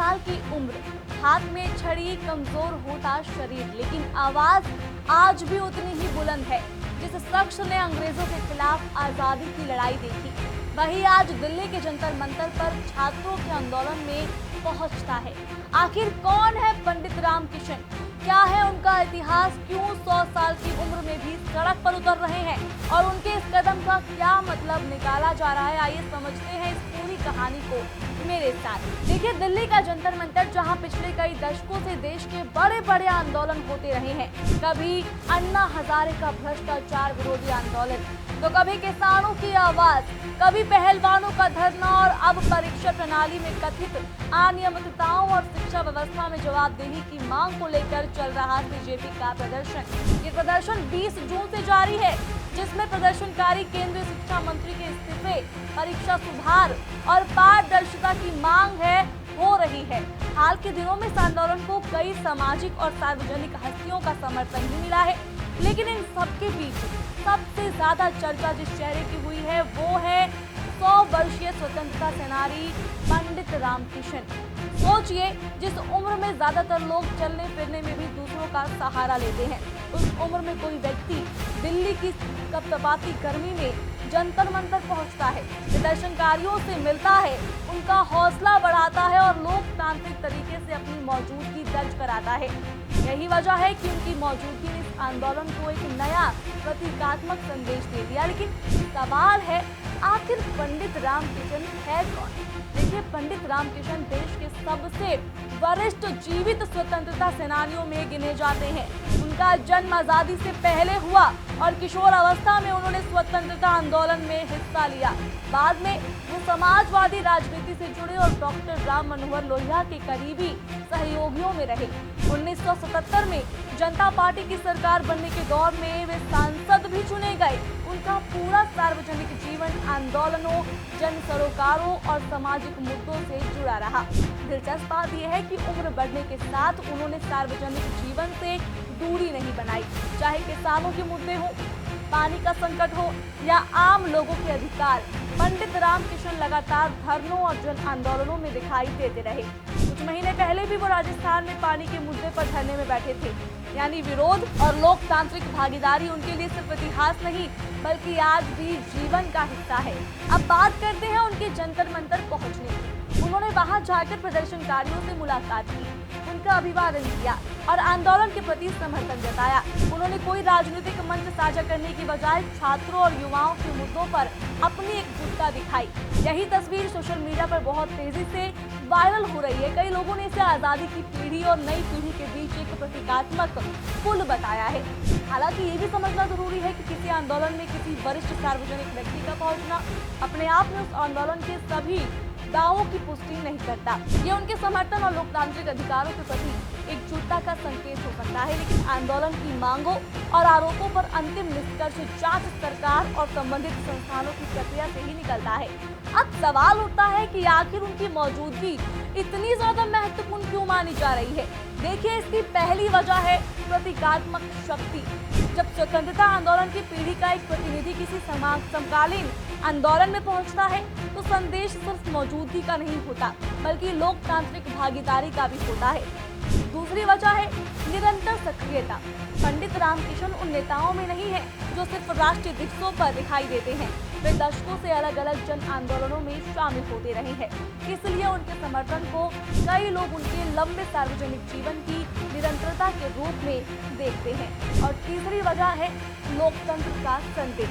साल की उम्र, हाथ में छड़ी, कमजोर होता शरीर, लेकिन आवाज आज भी उतनी ही बुलंद है। जिस शख्स ने अंग्रेजों के खिलाफ आजादी की लड़ाई देखी, वही आज दिल्ली के जंतर मंतर पर छात्रों के आंदोलन में पहुंचता है। आखिर कौन है पंडित रामकिशन? क्या है उनका इतिहास? क्यों 100 साल की उम्र में भी सड़क पर उतर रहे हैं और उनके इस कदम का क्या मतलब निकाला जा रहा है? आइए समझते हैं इस पूरी कहानी को मेरे साथ। देखिए, दिल्ली का जंतर मंतर, जहां पिछले कई दशकों से देश के बड़े बड़े आंदोलन होते रहे हैं। कभी अन्ना हजारे का भ्रष्टाचार विरोधी आंदोलन, तो कभी किसानों की आवाज, कभी पहलवानों का धरना और अब परीक्षा प्रणाली में कथित अनियमितताओं और शिक्षा व्यवस्था में जवाबदेही की मांग को लेकर चल रहा बीजेपी का प्रदर्शन। ये प्रदर्शन 20 जून से जारी है, जिसमें प्रदर्शनकारी केंद्रीय शिक्षा मंत्री के इस्तीफे, परीक्षा सुधार और पारदर्शिता की मांग हो रही है। हाल के दिनों में इस आंदोलन को कई सामाजिक और सार्वजनिक हस्तियों का समर्थन भी मिला है, लेकिन इन सबके बीच सबसे ज्यादा चर्चा जिस चेहरे की हुई है वो है 100 वर्षीय स्वतंत्रता सेनानी पंडित रामकिशन। सोचिए, जिस उम्र में ज्यादातर लोग चलने फिरने में भी दूसरों का सहारा लेते हैं, उस उम्र में कोई व्यक्ति दिल्ली की कपकपाती गर्मी में जंतर मंतर पहुंचता है, प्रदर्शनकारियों से मिलता है, उनका हौसला बढ़ाता है और लोकतांत्रिक तरीके से अपनी मौजूदगी दर्ज कराता है। यही वजह है कि उनकी मौजूदगी ने इस आंदोलन को एक नया प्रतीकात्मक संदेश दे दिया। लेकिन सवाल है, आखिर पंडित रामकिशन है कौन? देखिए, पंडित रामकिशन देश के सबसे वरिष्ठ जीवित स्वतंत्रता सेनानियों में गिने जाते हैं। उनका जन्म आजादी से पहले हुआ और किशोर अवस्था में उन्होंने स्वतंत्रता आंदोलन में हिस्सा लिया। बाद में वो समाजवादी राजनीति से जुड़े और डॉक्टर राम मनोहर लोहिया के करीबी सहयोगियों में रहे। 1977 में जनता पार्टी की सरकार बनने के दौर में वे सांसद भी चुने गए। उनका पूरा सार्वजनिक जीवन आंदोलनों, जन सरोकारों और सामाजिक मुद्दों से जुड़ा रहा। दिलचस्प बात यह है कि उम्र बढ़ने के साथ उन्होंने सार्वजनिक जीवन से दूरी नहीं बनाई। चाहे किसानों के मुद्दे हो, पानी का संकट हो या आम लोगों के अधिकार, पंडित रामकिशन लगातार धरनों और जन आंदोलनों में दिखाई देते रहे। कुछ महीने पहले भी वो राजस्थान में पानी के मुद्दे पर धरने में बैठे थे। यानी विरोध और लोकतांत्रिक भागीदारी उनके लिए सिर्फ इतिहास नहीं, बल्कि आज भी जीवन का हिस्सा है। अब बात करते हैं उनके जंतर मंतर पहुंचने की। उन्होंने वहां जाकर प्रदर्शनकारियों से मुलाकात की, उनका अभिवादन किया और आंदोलन के प्रति समर्थन जताया। उन्होंने कोई राजनीतिक मंच साझा करने की बजाय छात्रों और युवाओं के मुद्दों पर अपनी एकजुटता दिखाई। यही तस्वीर सोशल मीडिया पर बहुत तेजी से वायरल हो रही है। कई लोगों ने इसे आजादी की पीढ़ी और नई पीढ़ी के बीच एक प्रतीकात्मक पुल बताया है। हालांकि ये भी समझना जरूरी है कि किसी आंदोलन में किसी वरिष्ठ सार्वजनिक व्यक्ति का पहुंचना अपने आप में उस आंदोलन के सभी दावों की पुष्टि नहीं करता। ये उनके समर्थन और लोकतांत्रिक अधिकारों के प्रति एकजुटता का संकेत हो सकता है, लेकिन आंदोलन की मांगों और आरोपों पर अंतिम निष्कर्ष जांच सरकार और संबंधित संस्थानों की प्रक्रिया से ही निकलता है। अब सवाल उठता है कि आखिर उनकी मौजूदगी इतनी ज्यादा महत्वपूर्ण क्यों मानी जा रही है? देखिए, इसकी पहली वजह है प्रतीकात्मक शक्ति। जब स्वतंत्रता आंदोलन की पीढ़ी का एक प्रतिनिधि किसी समकालीन आंदोलन में पहुंचता है, तो संदेश सिर्फ मौजूदगी का नहीं होता, बल्कि लोकतांत्रिक भागीदारी का भी होता है। दूसरी वजह है निरंतर सक्रियता। पंडित रामकिशन उन नेताओं में नहीं है जो सिर्फ राष्ट्रीय दिवसों पर दिखाई देते हैं। वे दशकों से अलग अलग जन आंदोलनों में शामिल होते रहे हैं, इसलिए उनके समर्थन को कई लोग उनके लंबे सार्वजनिक जीवन की निरंतरता के रूप में देखते हैं। और तीसरी वजह है लोकतंत्र का संदेश।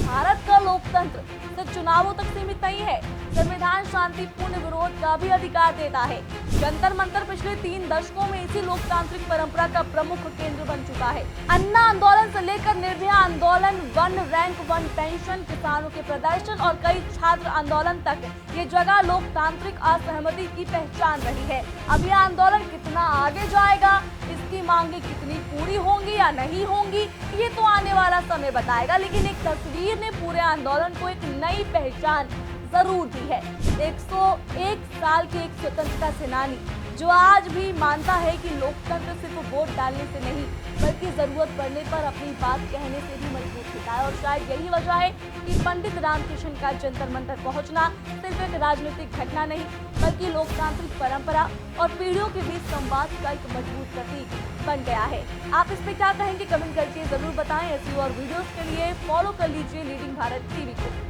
भारत का लोकतंत्र सिर्फ चुनावों तक सीमित नहीं है। संविधान शांतिपूर्ण विरोध का भी अधिकार देता है। जंतर मंतर पिछले 3 दशकों में इसी लोकतांत्रिक परंपरा का प्रमुख केंद्र बन चुका है। अन्ना आंदोलन से लेकर निर्भया आंदोलन, 1 रैंक 1 पेंशन, किसानों के प्रदर्शन और कई छात्र आंदोलन तक ये जगह लोकतांत्रिक असहमति की पहचान रही है। अब यह आंदोलन कितना आगे जाएगा, इसकी मांगे कितनी पूरी होंगी या नहीं होंगी, ये तो आने वाला समय बताएगा। लेकिन एक तस्वीर ने पूरे आंदोलन को एक नई पहचान जरूर दी है। 101 साल के एक स्वतंत्रता सेनानी जो आज भी मानता है कि लोकतंत्र सिर्फ वोट डालने से नहीं बल्कि जरूरत पड़ने पर अपनी बात कहने से भी मजबूत होता है। और शायद यही वजह है कि पंडित रामकृष्ण का जंतर मंतर पहुंचना सिर्फ एक राजनीतिक घटना नहीं बल्कि लोकतांत्रिक परंपरा और पीढ़ियों के बीच संवाद का एक मजबूत प्रतीक बन गया है। आप इस पे क्या कहेंगे कमेंट करके जरूर बताएं। ऐसी और वीडियोस के लिए फॉलो कर लीजिए लीडिंग भारत टीवी को।